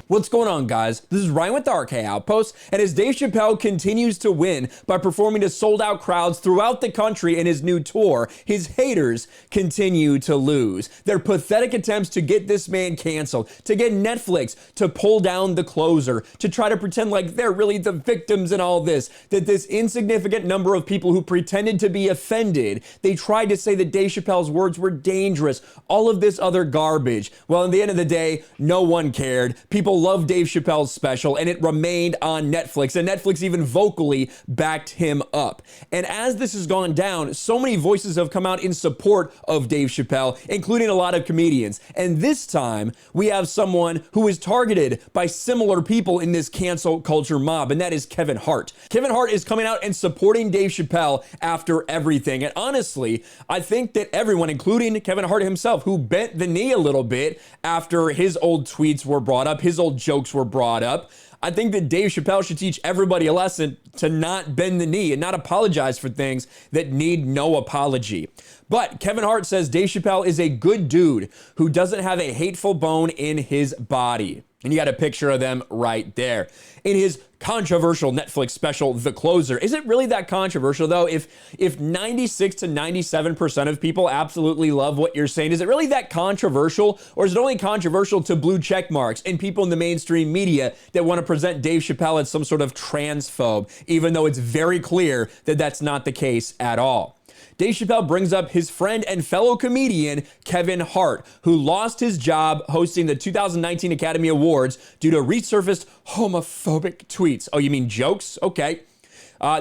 What's going on, guys? This is Ryan with the RK Outpost, and as Dave Chappelle continues to win by performing to sold-out crowds throughout the country in his new tour, his haters continue to lose. Their pathetic attempts to get this man canceled, to get Netflix to pull down the closer, to try to pretend like they're really the victims in all this, that this insignificant number of people who pretended to be offended, they tried to say that Dave Chappelle's words were dangerous, all of this other garbage. Well, at the end of the day, no one cared. People loved Dave Chappelle's special, and it remained on Netflix, and Netflix even vocally backed him up. And as this has gone down, so many voices have come out in support of Dave Chappelle, including a lot of comedians. And this time, we have someone who is targeted by similar people in this cancel culture mob, and that is Kevin Hart. Kevin Hart is coming out and supporting Dave Chappelle after everything. And honestly, I think that everyone, including Kevin Hart himself, who bent the knee a little bit after his old tweets were brought up, his old jokes were brought up, I think that Dave Chappelle should teach everybody a lesson to not bend the knee and not apologize for things that need no apology. But Kevin Hart says Dave Chappelle is a good dude who doesn't have a hateful bone in his body. And you got a picture of them right there. In his controversial Netflix special, The Closer. Is it really that controversial, though? If 96 to 97% of people absolutely love what you're saying, is it really that controversial? Or is it only controversial to blue check marks and people in the mainstream media that want to present Dave Chappelle as some sort of transphobe, even though it's very clear that that's not the case at all? Dave Chappelle brings up his friend and fellow comedian, Kevin Hart, who lost his job hosting the 2019 Academy Awards due to resurfaced homophobic tweets. Oh, you mean jokes? Okay.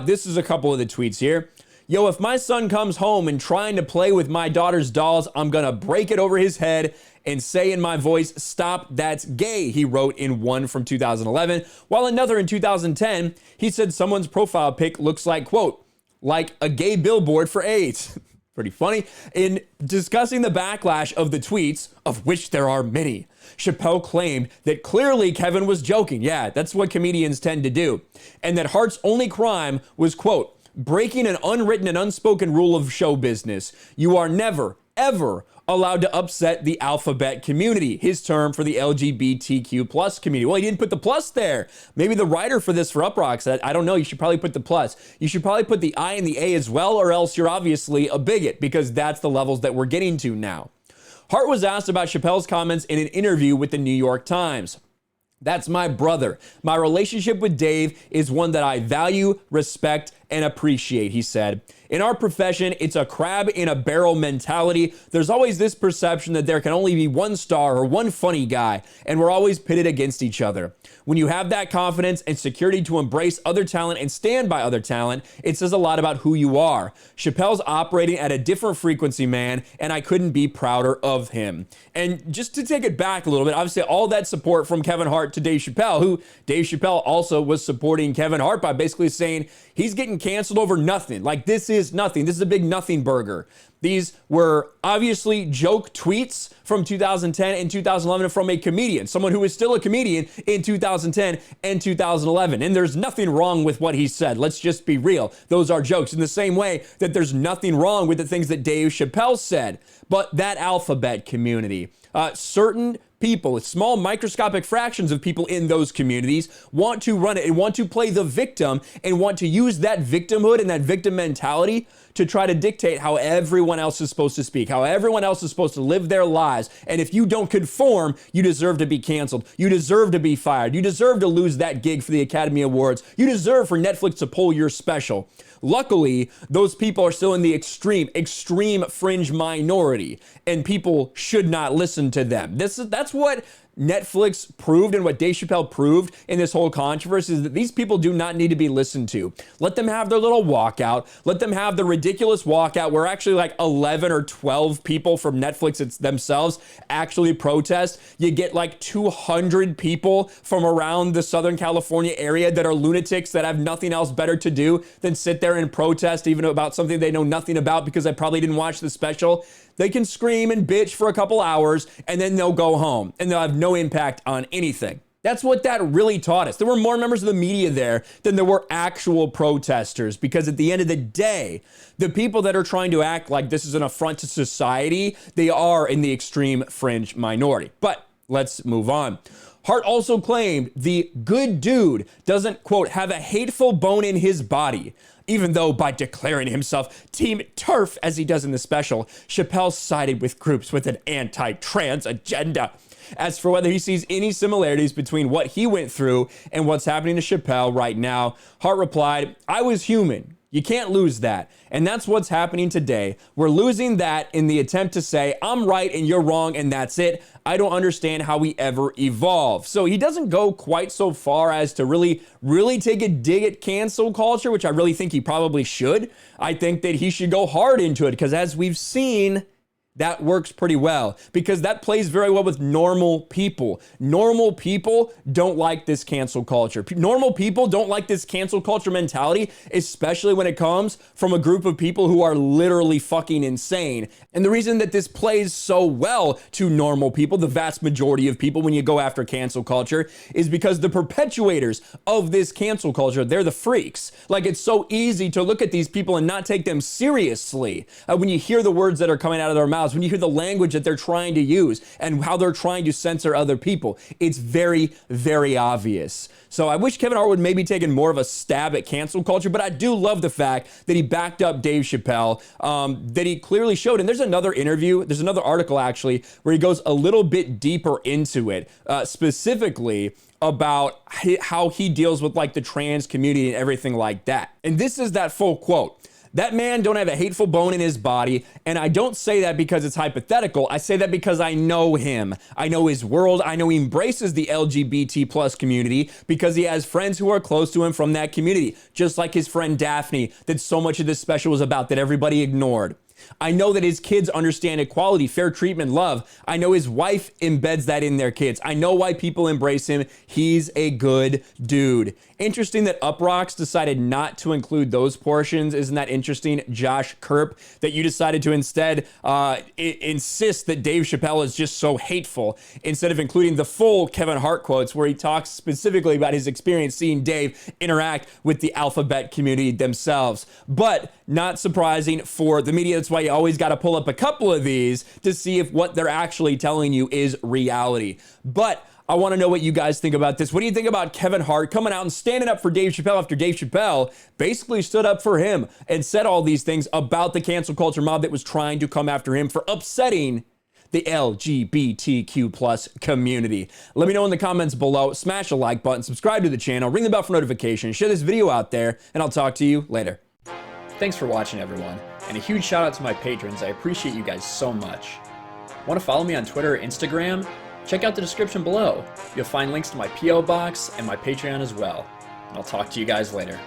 This is a couple of the tweets here. Yo, if my son comes home and trying to play with my daughter's dolls, I'm gonna break it over his head and say in my voice, stop, that's gay, he wrote in one from 2011. While another in 2010, he said someone's profile pic looks like, quote, like a gay billboard for AIDS. Pretty funny. In discussing the backlash of the tweets, of which there are many, Chappelle claimed that clearly Kevin was joking. Yeah, that's what comedians tend to do. And that Hart's only crime was, quote, breaking an unwritten and unspoken rule of show business. You are never, ever allowed to upset the alphabet community, his term for the LGBTQ plus community. Well, he didn't put the plus there. Maybe the writer for this for Uprock said, I don't know, you should probably put the plus. You should probably put the I and the A as well, or else you're obviously a bigot, because that's the levels that we're getting to now. Hart was asked about Chappelle's comments in an interview with the New York Times. That's my brother. My relationship with Dave is one that I value, respect, and appreciate, he said. In our profession, it's a crab in a barrel mentality. There's always this perception that there can only be one star or one funny guy, and we're always pitted against each other. When you have that confidence and security to embrace other talent and stand by other talent, it says a lot about who you are. Chappelle's operating at a different frequency, man, and I couldn't be prouder of him. And just to take it back a little bit, obviously all that support from Kevin Hart to Dave Chappelle, who Dave Chappelle also was supporting Kevin Hart by basically saying he's getting canceled over nothing. Like, this is nothing. This is a big nothing burger. These were obviously joke tweets from 2010 and 2011 from a comedian, someone who was still a comedian in 2010 and 2011. And there's nothing wrong with what he said. Let's just be real. Those are jokes, in the same way that there's nothing wrong with the things that Dave Chappelle said. But that alphabet community, certain people, small microscopic fractions of people in those communities want to run it and want to play the victim and want to use that victimhood and that victim mentality to try to dictate how everyone else is supposed to speak, how everyone else is supposed to live their lives. And if you don't conform, you deserve to be canceled. You deserve to be fired. You deserve to lose that gig for the Academy Awards. You deserve for Netflix to pull your special. Luckily, those people are still in the extreme fringe minority, and people should not listen to them. That's what Netflix proved and what Dave Chappelle proved in this whole controversy, is that these people do not need to be listened to. Let them have their little walkout. Let them have the ridiculous walkout where actually like 11 or 12 people from Netflix themselves actually protest. You get like 200 people from around the Southern California area that are lunatics that have nothing else better to do than sit there and protest even about something they know nothing about because they probably didn't watch the special. They can scream and bitch for a couple hours and then they'll go home and they'll have no impact on anything. That's what that really taught us. There were more members of the media there than there were actual protesters, because at the end of the day, the people that are trying to act like this is an affront to society, they are in the extreme fringe minority. But let's move on. Hart also claimed the good dude doesn't, quote, have a hateful bone in his body. Even though by declaring himself Team TERF, as he does in the special, Chappelle sided with groups with an anti-trans agenda. As for whether he sees any similarities between what he went through and what's happening to Chappelle right now, Hart replied, "I was human. You can't lose that. And that's what's happening today. We're losing that in the attempt to say, I'm right and you're wrong and that's it. I don't understand how we ever evolve." So he doesn't go quite so far as to really take a dig at cancel culture, which I really think he probably should. I think that he should go hard into it because, as we've seen, that works pretty well because that plays very well with normal people. Normal people don't like this cancel culture. Normal people don't like this cancel culture mentality, especially when it comes from a group of people who are literally fucking insane. And the reason that this plays so well to normal people, the vast majority of people, when you go after cancel culture, is because the perpetuators of this cancel culture, they're the freaks. Like, it's so easy to look at these people and not take them seriously. When you hear the words that are coming out of their mouths, when you hear the language that they're trying to use and how they're trying to censor other people, it's very, very obvious. So I wish Kevin Hart would maybe taken more of a stab at cancel culture, but I do love the fact that he backed up Dave Chappelle, that he clearly showed. And there's another interview, there's another article actually, where he goes a little bit deeper into it, specifically about how he deals with like the trans community and everything like that. And this is that full quote. "That man don't have a hateful bone in his body, and I don't say that because it's hypothetical. I say that because I know him. I know his world. I know he embraces the LGBT plus community because he has friends who are close to him from that community, just like his friend Daphne that so much of this special was about that everybody ignored. I know that his kids understand equality, fair treatment, love. I know his wife embeds that in their kids. I know why people embrace him. He's a good dude." Interesting that Uproxx decided not to include those portions. Isn't that interesting, Josh Kerp, that you decided to instead insist that Dave Chappelle is just so hateful instead of including the full Kevin Hart quotes where he talks specifically about his experience seeing Dave interact with the alphabet community themselves. But not surprising for the media. That's why you always got to pull up a couple of these to see if what they're actually telling you is reality. But I want to know what you guys think about this. What do you think about Kevin Hart coming out and standing up for Dave Chappelle after Dave Chappelle basically stood up for him and said all these things about the cancel culture mob that was trying to come after him for upsetting the LGBTQ plus community? Let me know in the comments below. Smash a like button, subscribe to the channel, ring the bell for notifications, share this video out there, and I'll talk to you later. Thanks for watching, everyone, and a huge shout out to my patrons. I appreciate you guys so much. Want to follow me on Twitter or Instagram? Check out the description below. You'll find links to my P.O. box and my Patreon as well. And I'll talk to you guys later.